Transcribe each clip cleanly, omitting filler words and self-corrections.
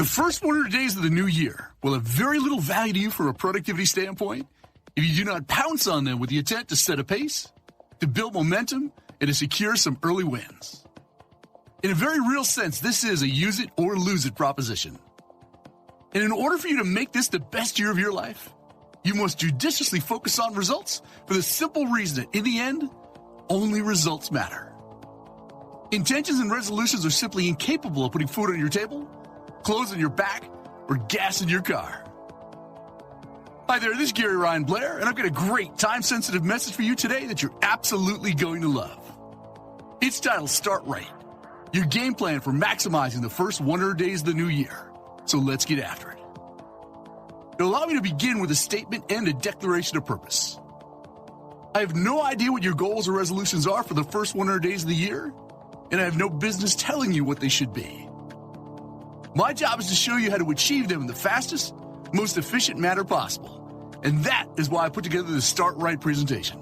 The first 100 days of the new year will have very little value to you from a productivity standpoint if you do not pounce on them with the intent to set a pace, to build momentum, and to secure some early wins. In a very real sense, this is a use it or lose it proposition. And in order for you to make this the best year of your life, you must judiciously focus on results for the simple reason that in the end, only results matter. Intentions and resolutions are simply incapable of putting food on your table, clothes on your back, or gas in your car. Hi there, this is Gary Ryan Blair, and I've got a great time-sensitive message for you today that you're absolutely going to love. It's titled Start Right, your game plan for maximizing the first 100 days of the new year. So let's get after it. Now, allow me to begin with a statement and a declaration of purpose. I have no idea what your goals or resolutions are for the first 100 days of the year, and I have no business telling you what they should be. My job is to show you how to achieve them in the fastest, most efficient manner possible. And that is why I put together the Start Right presentation.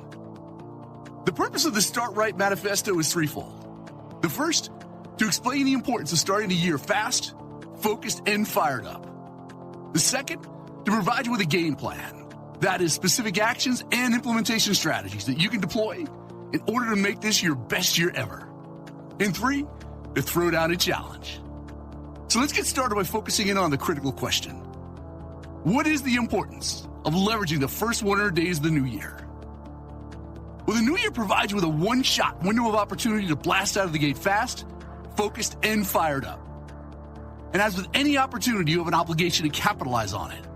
The purpose of the Start Right Manifesto is threefold. The first, to explain the importance of starting the year fast, focused, and fired up. The second, to provide you with a game plan. That is specific actions and implementation strategies that you can deploy in order to make this your best year ever. And three, to throw down a challenge. So let's get started by focusing in on the critical question. What is the importance of leveraging the first 100 days of the new year? Well, the new year provides you with a one-shot window of opportunity to blast out of the gate fast, focused, and fired up. And as with any opportunity, you have an obligation to capitalize on it.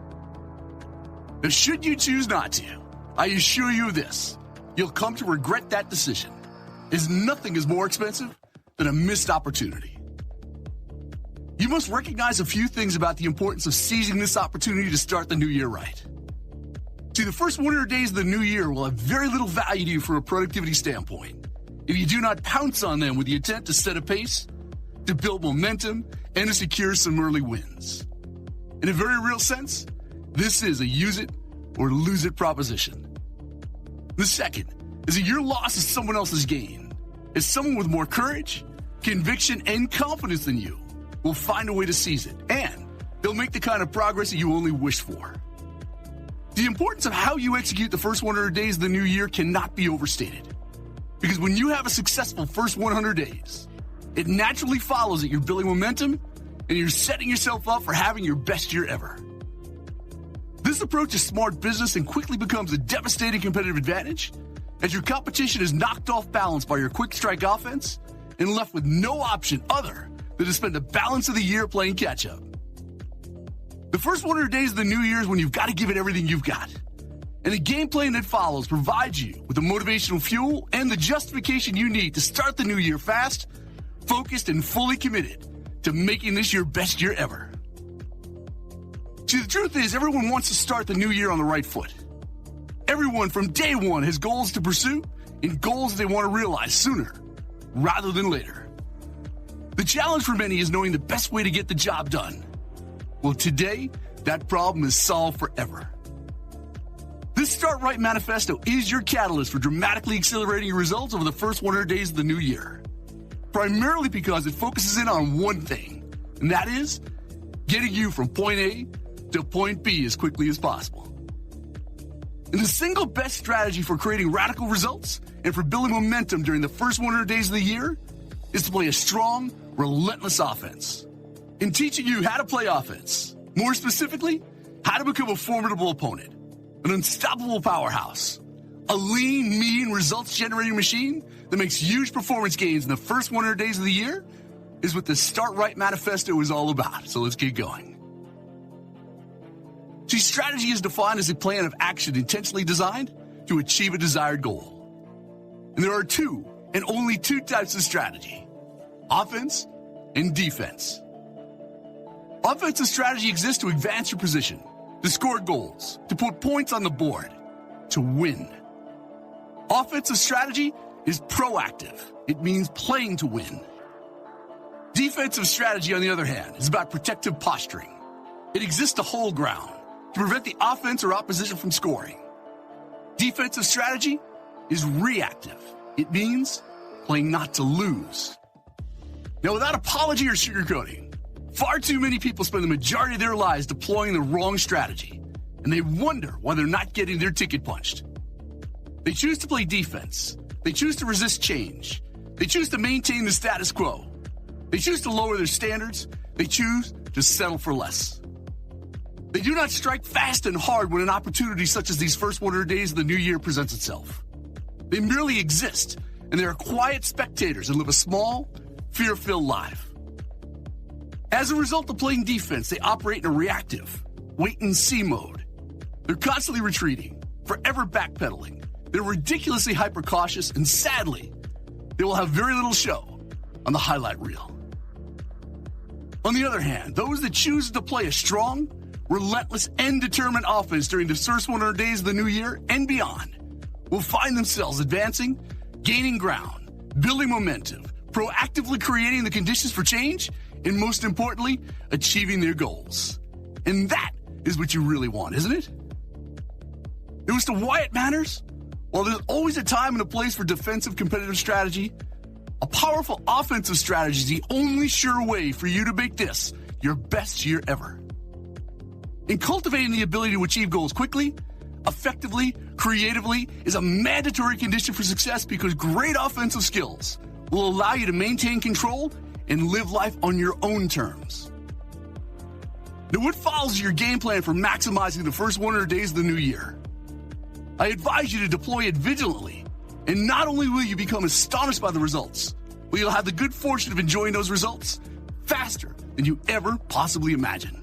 Now, should you choose not to, I assure you of this, you'll come to regret that decision, as nothing is more expensive than a missed opportunity. You must recognize a few things about the importance of seizing this opportunity to start the new year right. See, the first 100 days of the new year will have very little value to you from a productivity standpoint if you do not pounce on them with the intent to set a pace, to build momentum, and to secure some early wins. In a very real sense, this is a use it or lose it proposition. The second is that your loss is someone else's gain, as someone with more courage, conviction, and confidence than you will find a way to seize it, and they'll make the kind of progress that you only wish for. The importance of how you execute the first 100 days of the new year cannot be overstated. Because when you have a successful first 100 days, it naturally follows that you're building momentum and you're setting yourself up for having your best year ever. This approach is smart business and quickly becomes a devastating competitive advantage as your competition is knocked off balance by your quick strike offense and left with no option other than to spend the balance of the year playing catch-up. The first 100 days of the new year is when you've got to give it everything you've got. And the game plan that follows provides you with the motivational fuel and the justification you need to start the new year fast, focused, and fully committed to making this your best year ever. See, the truth is, everyone wants to start the new year on the right foot. Everyone from day one has goals to pursue and goals they want to realize sooner rather than later. The challenge for many is knowing the best way to get the job done. Well, today, that problem is solved forever. This Start Right Manifesto is your catalyst for dramatically accelerating your results over the first 100 days of the new year. Primarily because it focuses in on one thing, and that is getting you from point A to point B as quickly as possible. And the single best strategy for creating radical results and for building momentum during the first 100 days of the year is to play a strong, relentless offense. In teaching you how to play offense, more specifically, how to become a formidable opponent, an unstoppable powerhouse, a lean, mean, results-generating machine that makes huge performance gains in the first 100 days of the year is what the Start Right Manifesto is all about. So let's get going. See, strategy is defined as a plan of action intentionally designed to achieve a desired goal. And there are two, and only two types of strategy: offense and defense. Offensive strategy exists to advance your position, to score goals, to put points on the board, to win. Offensive strategy is proactive. It means playing to win. Defensive strategy, on the other hand, is about protective posturing. It exists to hold ground, to prevent the offense or opposition from scoring. Defensive strategy is reactive. It means playing not to lose. Now, without apology or sugarcoating, Far too many people spend the majority of their lives deploying the wrong strategy, and they wonder why they're not getting their ticket punched. They choose to play defense. They choose to resist change. They choose to maintain the status quo. They choose to lower their standards. They choose to settle for less. They do not strike fast and hard when an opportunity such as these first 100 days of the new year presents itself. They merely exist, and they are quiet spectators and live a small, fear-filled life. As a result of playing defense, they operate in a reactive, wait-and-see mode. They're constantly retreating, forever backpedaling. They're ridiculously hyper-cautious, and sadly, they will have very little show on the highlight reel. On the other hand, those that choose to play a strong, relentless, and determined offense during the first 100 days of the new year and beyond will find themselves advancing, gaining ground, building momentum, proactively creating the conditions for change, and most importantly, achieving their goals. And that is what you really want, isn't it? As to why it matters? Well, there's always a time and a place for defensive competitive strategy. A powerful offensive strategy is the only sure way for you to make this your best year ever. And cultivating the ability to achieve goals quickly, effectively, creatively is a mandatory condition for success because great offensive skills will allow you to maintain control and live life on your own terms. Now, what follows your game plan for maximizing the first 100 days of the new year? I advise you to deploy it vigilantly, and not only will you become astonished by the results, but you'll have the good fortune of enjoying those results faster than you ever possibly imagined.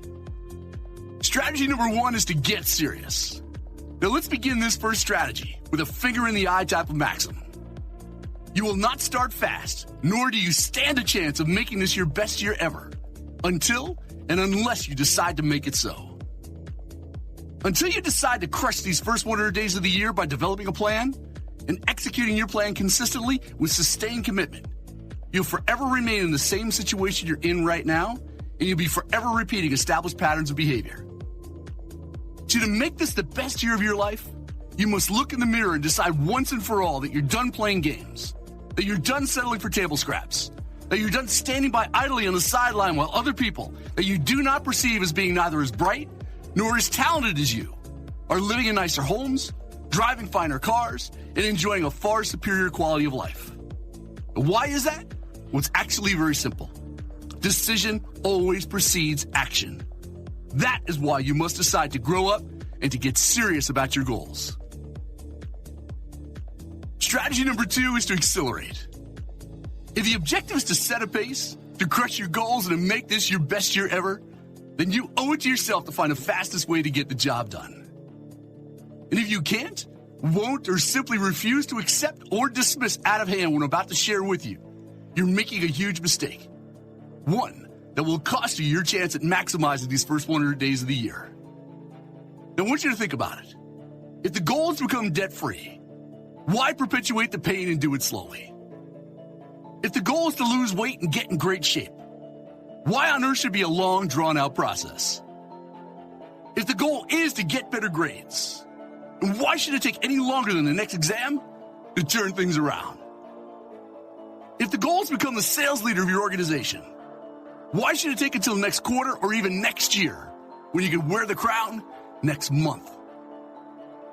Strategy number 1 is to get serious. Now let's begin this first strategy with a finger in the eye type of maxim. You will not start fast, nor do you stand a chance of making this your best year ever, until and unless you decide to make it so. Until you decide to crush these first 100 days of the year by developing a plan and executing your plan consistently with sustained commitment, you'll forever remain in the same situation you're in right now, and you'll be forever repeating established patterns of behavior. So to make this the best year of your life, you must look in the mirror and decide once and for all that you're done playing games, that you're done settling for table scraps, that you're done standing by idly on the sideline while other people that you do not perceive as being neither as bright nor as talented as you are living in nicer homes, driving finer cars, and enjoying a far superior quality of life. Why is that? Well, it's actually very simple. Decision always precedes action. That is why you must decide to grow up and to get serious about your goals. Strategy number 2 is to accelerate. If the objective is to set a pace, to crush your goals, and to make this your best year ever, then you owe it to yourself to find the fastest way to get the job done. And if you can't, won't, or simply refuse to accept or dismiss out of hand what I'm about to share with you, you're making a huge mistake. One that will cost you your chance at maximizing these first 100 days of the year. Now, I want you to think about it. If the goal is to become debt-free, why perpetuate the pain and do it slowly? If the goal is to lose weight and get in great shape, why on earth should it be a long, drawn-out process? If the goal is to get better grades, why should it take any longer than the next exam to turn things around? If the goal is to become the sales leader of your organization, why should it take until next quarter or even next year when you can wear the crown next month?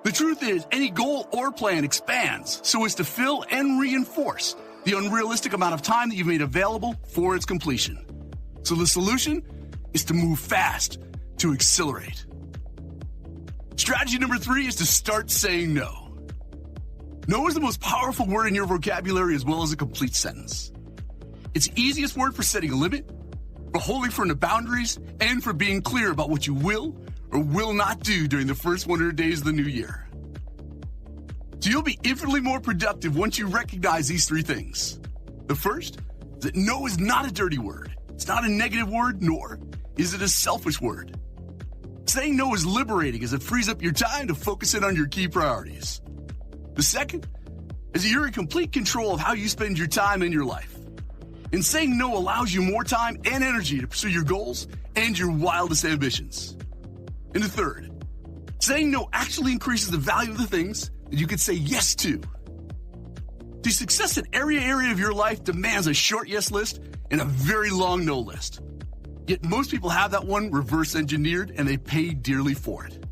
The truth is, any goal or plan expands so as to fill and reinforce the unrealistic amount of time that you've made available for its completion. So the solution is to move fast, to accelerate. Strategy number 3 is to start saying no. No is the most powerful word in your vocabulary as well as a complete sentence. It's the easiest word for setting a limit, for holding firm to boundaries, and for being clear about what you will or will not do during the first 100 days of the new year. So you'll be infinitely more productive once you recognize these 3 things. The first is that no is not a dirty word. It's not a negative word, nor is it a selfish word. Saying no is liberating as it frees up your time to focus in on your key priorities. The second is that you're in complete control of how you spend your time and your life. And saying no allows you more time and energy to pursue your goals and your wildest ambitions. And the third, saying no actually increases the value of the things that you could say yes to. The success in every area of your life demands a short yes list and a very long no list. Yet most people have that one reverse engineered and they pay dearly for it.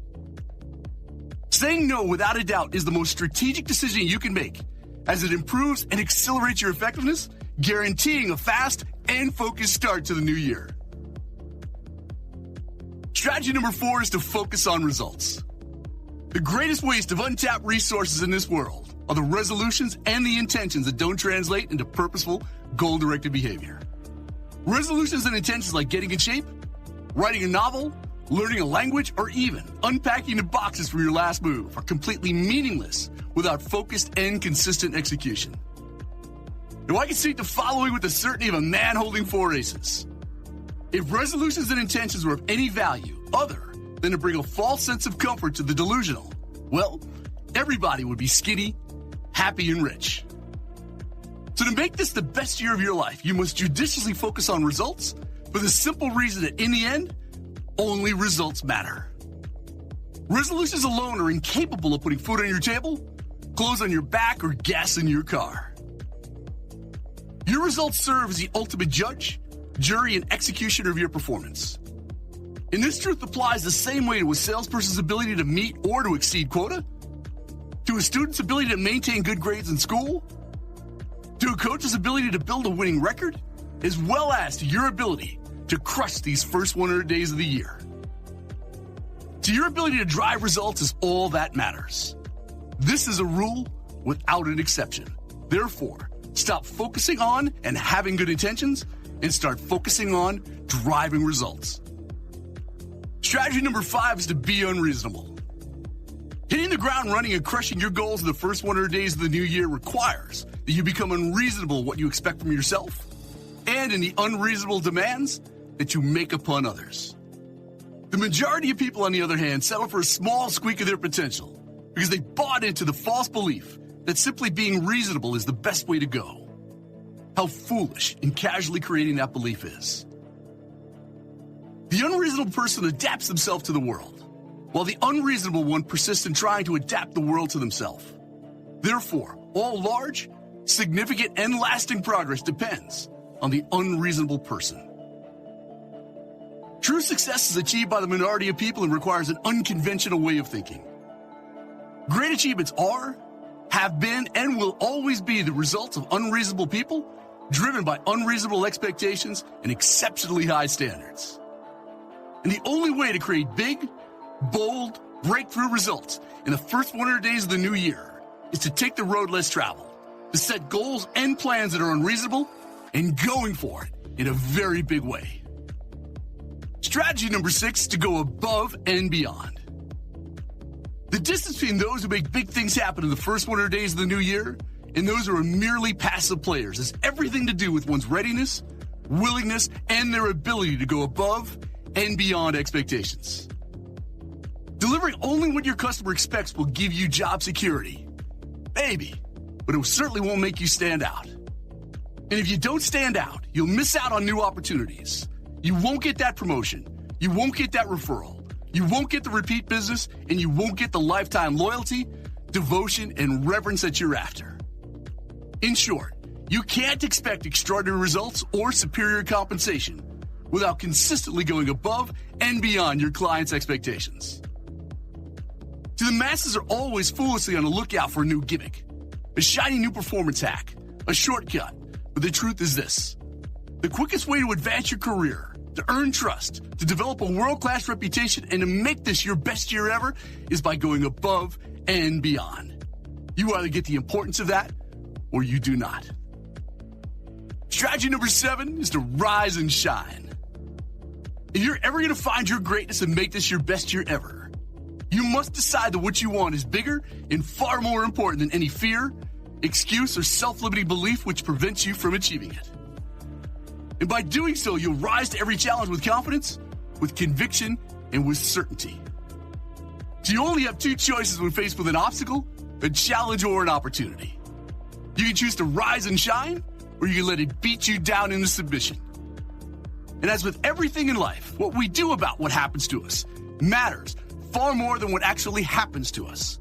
Saying no without a doubt is the most strategic decision you can make, as it improves and accelerates your effectiveness, guaranteeing a fast and focused start to the new year. Strategy number 4 is to focus on results. The greatest waste of untapped resources in this world are the resolutions and the intentions that don't translate into purposeful, goal-directed behavior. Resolutions and intentions like getting in shape, writing a novel, learning a language, or even unpacking the boxes for your last move are completely meaningless without focused and consistent execution. Now, I can state the following with the certainty of a man holding 4 aces. If resolutions and intentions were of any value other than to bring a false sense of comfort to the delusional, well, everybody would be skinny, happy, and rich. So to make this the best year of your life, you must judiciously focus on results for the simple reason that in the end, only results matter. Resolutions alone are incapable of putting food on your table, clothes on your back, or gas in your car. Your results serve as the ultimate judge, jury, and executioner of your performance. And this truth applies the same way to a salesperson's ability to meet or to exceed quota, to a student's ability to maintain good grades in school, to a coach's ability to build a winning record, as well as to your ability to crush these first 100 days of the year. So your ability to drive results is all that matters. This is a rule without an exception. Therefore, stop focusing on and having good intentions and start focusing on driving results. Strategy number 5 is to be unreasonable. Hitting the ground running and crushing your goals in the first 100 days of the new year requires that you become unreasonable in what you expect from yourself and in the unreasonable demands that you make upon others. The majority of people, on the other hand, settle for a small squeak of their potential because they bought into the false belief that simply being reasonable is the best way to go. How foolish and casually creating that belief is. The unreasonable person adapts themselves to the world, while the unreasonable one persists in trying to adapt the world to themselves. Therefore, all large, significant, and lasting progress depends on the unreasonable person. True success is achieved by the minority of people and requires an unconventional way of thinking. Great achievements are, have been, and will always be the results of unreasonable people driven by unreasonable expectations and exceptionally high standards. And the only way to create big, bold, breakthrough results in the first 100 days of the new year is to take the road less traveled, to set goals and plans that are unreasonable, and going for it in a very big way. Strategy number 6 is to go above and beyond. The distance between those who make big things happen in the first 100 days of the new year and those who are merely passive players has everything to do with one's readiness, willingness, and their ability to go above and beyond expectations. Delivering only what your customer expects will give you job security. Maybe, but it certainly won't make you stand out. And if you don't stand out, you'll miss out on new opportunities. You won't get that promotion. You won't get that referral. You won't get the repeat business, and you won't get the lifetime loyalty, devotion, and reverence that you're after. In short, you can't expect extraordinary results or superior compensation without consistently going above and beyond your client's expectations. See, the masses are always foolishly on the lookout for a new gimmick, a shiny new performance hack, a shortcut. But the truth is this: the quickest way to advance your career, to earn trust, to develop a world-class reputation, and to make this your best year ever is by going above and beyond. You either get the importance of that or you do not. Strategy number 7 is to rise and shine. If you're ever going to find your greatness and make this your best year ever, you must decide that what you want is bigger and far more important than any fear, excuse, or self-limiting belief which prevents you from achieving it. And by doing so, you'll rise to every challenge with confidence, with conviction, and with certainty. So you only have 2 choices when faced with an obstacle, a challenge, or an opportunity. You can choose to rise and shine, or you can let it beat you down into submission. And as with everything in life, what we do about what happens to us matters far more than what actually happens to us.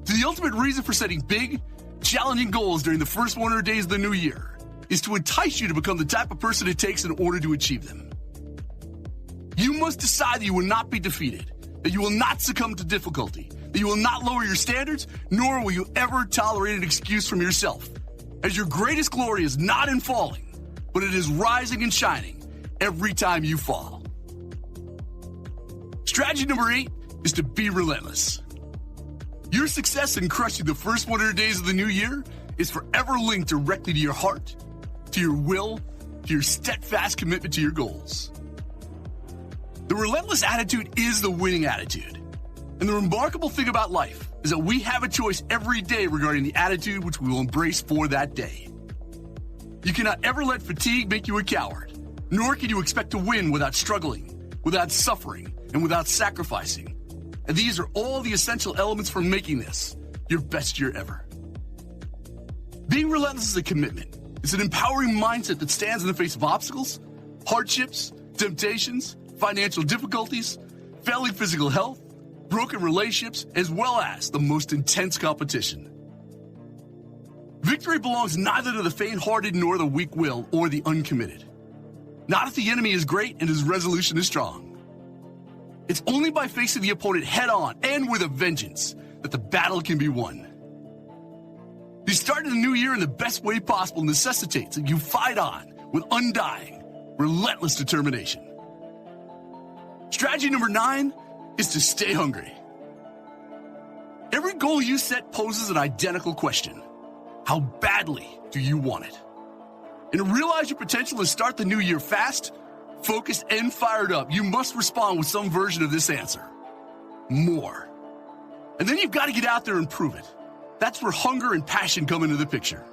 So the ultimate reason for setting big, challenging goals during the first 100 days of the new year is to entice you to become the type of person it takes in order to achieve them. You must decide that you will not be defeated, that you will not succumb to difficulty, that you will not lower your standards, nor will you ever tolerate an excuse from yourself, as your greatest glory is not in falling, but it is rising and shining every time you fall. Strategy number 8 is to be relentless. Your success in crushing the first 100 days of the new year is forever linked directly to your heart, to your will, to your steadfast commitment to your goals. The relentless attitude is the winning attitude. And the remarkable thing about life is that we have a choice every day regarding the attitude which we will embrace for that day. You cannot ever let fatigue make you a coward, nor can you expect to win without struggling, without suffering, and without sacrificing. And these are all the essential elements for making this your best year ever. Being relentless is a commitment. It's an empowering mindset that stands in the face of obstacles, hardships, temptations, financial difficulties, failing physical health, broken relationships, as well as the most intense competition. Victory belongs neither to the faint-hearted nor the weak-willed or the uncommitted. Not if the enemy is great and his resolution is strong. It's only by facing the opponent head-on and with a vengeance that the battle can be won. The start of the new year in the best way possible necessitates that you fight on with undying, relentless determination. Strategy number 9 is to stay hungry. Every goal you set poses an identical question. How badly do you want it? And to realize your potential and start the new year fast, focused, and fired up, you must respond with some version of this answer. More. And then you've got to get out there and prove it. That's where hunger and passion come into the picture.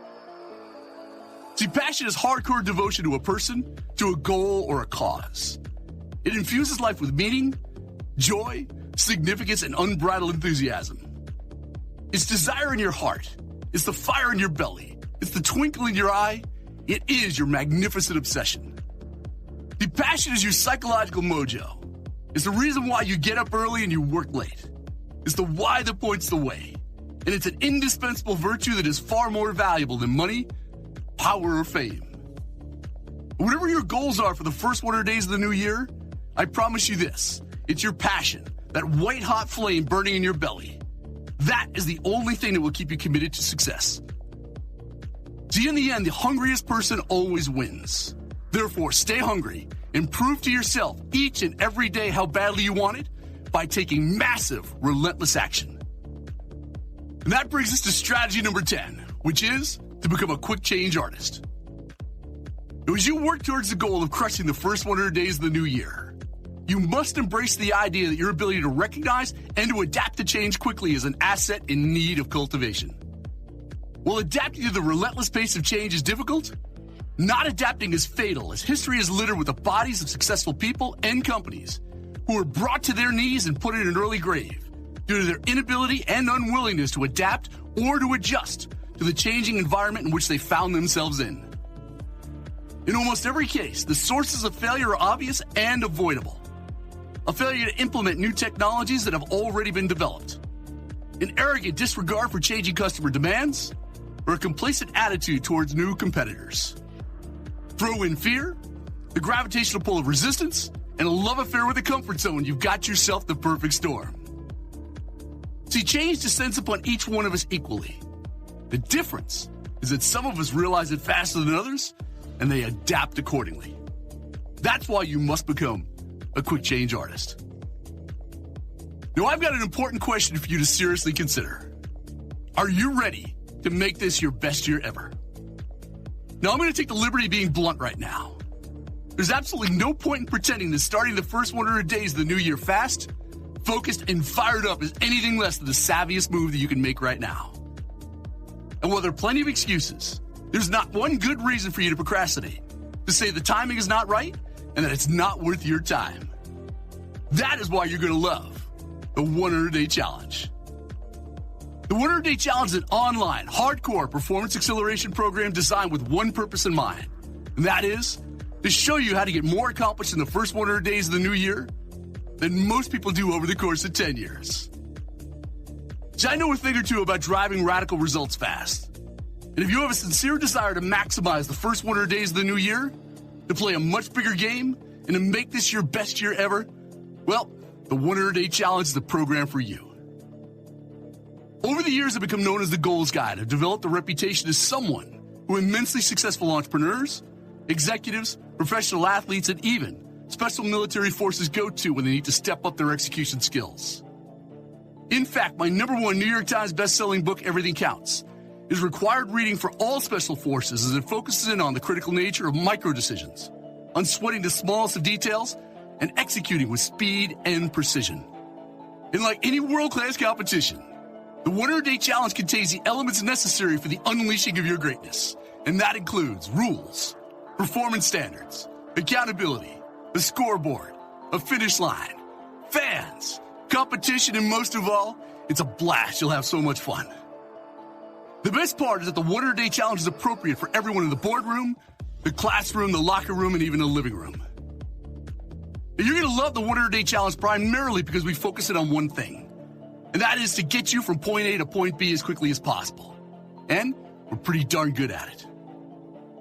See, passion is hardcore devotion to a person, to a goal, or a cause. It infuses life with meaning, joy, significance, and unbridled enthusiasm. It's desire in your heart. It's the fire in your belly. It's the twinkle in your eye. It is your magnificent obsession. The passion is your psychological mojo. It's the reason why you get up early and you work late. It's the why that points the way. And it's an indispensable virtue that is far more valuable than money, power, or fame. Whatever your goals are for the first 100 days of the new year, I promise you this. It's your passion, that white-hot flame burning in your belly. That is the only thing that will keep you committed to success. See, in the end, the hungriest person always wins. Therefore, stay hungry and prove to yourself each and every day how badly you want it by taking massive, relentless action. And that brings us to strategy number 10, which is to become a quick change artist. Now, as you work towards the goal of crushing the first 100 days of the new year, you must embrace the idea that your ability to recognize and to adapt to change quickly is an asset in need of cultivation. While adapting to the relentless pace of change is difficult, not adapting is fatal, as history is littered with the bodies of successful people and companies who were brought to their knees and put in an early grave due to their inability and unwillingness to adapt or to adjust to the changing environment in which they found themselves in. In almost every case, the sources of failure are obvious and avoidable. A failure to implement new technologies that have already been developed, an arrogant disregard for changing customer demands, or a complacent attitude towards new competitors. Throw in fear, the gravitational pull of resistance, and a love affair with the comfort zone, you've got yourself the perfect storm. See, change descends upon each one of us equally. The difference is that some of us realize it faster than others, and they adapt accordingly. That's why you must become a quick change artist. Now, I've got an important question for you to seriously consider. Are you ready to make this your best year ever? Now, I'm going to take the liberty of being blunt right now. There's absolutely no point in pretending that starting the first 100 days of the new year fast, focused, and fired up is anything less than the savviest move that you can make right now. And while there are plenty of excuses, there's not one good reason for you to procrastinate, to say the timing is not right and that it's not worth your time. That is why you're going to love the 100-Day Challenge. The 100-Day Challenge is an online, hardcore performance acceleration program designed with one purpose in mind, and that is to show you how to get more accomplished in the first 100 days of the new year than most people do over the course of 10 years. See, I know a thing or two about driving radical results fast. And if you have a sincere desire to maximize the first 100 days of the new year, to play a much bigger game, and to make this your best year ever? Well, the 100-Day Challenge is the program for you. Over the years, I've become known as the Goals Guide. I've developed a reputation as someone who immensely successful entrepreneurs, executives, professional athletes, and even special military forces go to when they need to step up their execution skills. In fact, my #1 New York Times best-selling book, Everything Counts, is required reading for all special forces as it focuses in on the critical nature of micro-decisions, on sweating the smallest of details, and executing with speed and precision. And like any world-class competition, the 100-Day Challenge contains the elements necessary for the unleashing of your greatness, and that includes rules, performance standards, accountability, a scoreboard, a finish line, fans, competition, and most of all, it's a blast. You'll have so much fun. The best part is that the 100-Day Challenge is appropriate for everyone in the boardroom, the classroom, the locker room, and even the living room. You're going to love the 100-Day Challenge primarily because we focus it on one thing, and that is to get you from point A to point B as quickly as possible. And we're pretty darn good at it.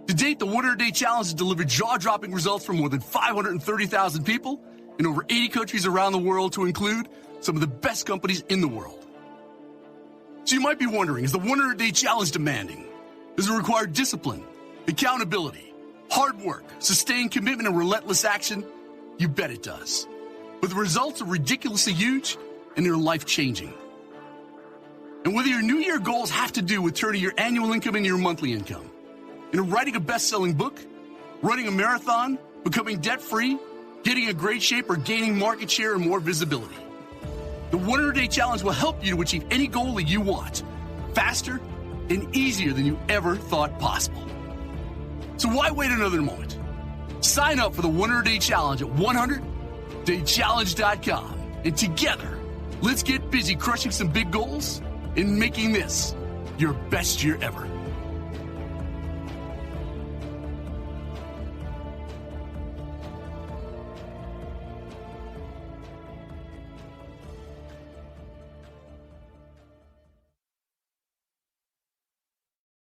To date, the 100-Day Challenge has delivered jaw-dropping results for more than 530,000 people in over 80 countries around the world, to include some of the best companies in the world. So you might be wondering, is the 100-Day Challenge demanding? Does it require discipline, accountability, hard work, sustained commitment, and relentless action? You bet it does. But the results are ridiculously huge, and they're life-changing. And whether your New Year goals have to do with turning your annual income into your monthly income, writing a best-selling book, running a marathon, becoming debt-free, getting in great shape, or gaining market share and more visibility, the 100-Day Challenge will help you to achieve any goal that you want, faster and easier than you ever thought possible. So why wait another moment? Sign up for the 100-Day Challenge at 100daychallenge.com, and together, let's get busy crushing some big goals and making this your best year ever.